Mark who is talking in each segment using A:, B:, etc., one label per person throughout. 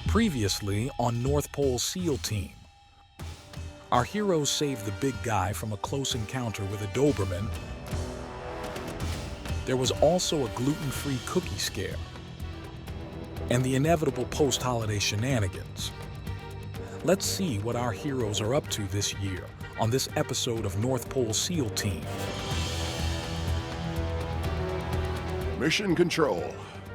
A: Previously on North Pole SEAL Team. Our heroes saved the big guy from a close encounter with a Doberman. There was also a gluten-free cookie scare and the inevitable post-holiday shenanigans. Let's see what our heroes are up to this year on this episode of North Pole SEAL Team.
B: Mission Control.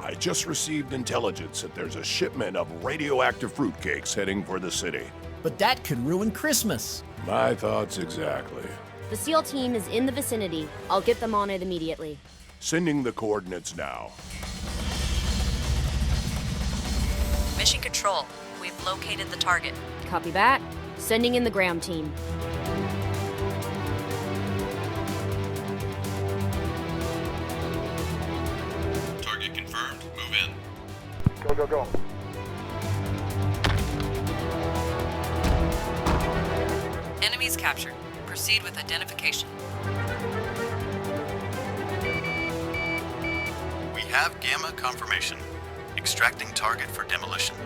B: I just received intelligence that there's a shipment of radioactive fruitcakes heading for the city.
C: But that could ruin Christmas.
B: My thoughts exactly.
D: The SEAL team is in the vicinity. I'll get them on it immediately.
B: Sending the coordinates now.
E: Mission Control, we've located the target.
D: Copy that. Sending in the ground team.
F: Target confirmed. Move in.
B: Go, go, go.
E: Enemies captured. Proceed with identification.
F: We have Gamma confirmation. Extracting target for demolition.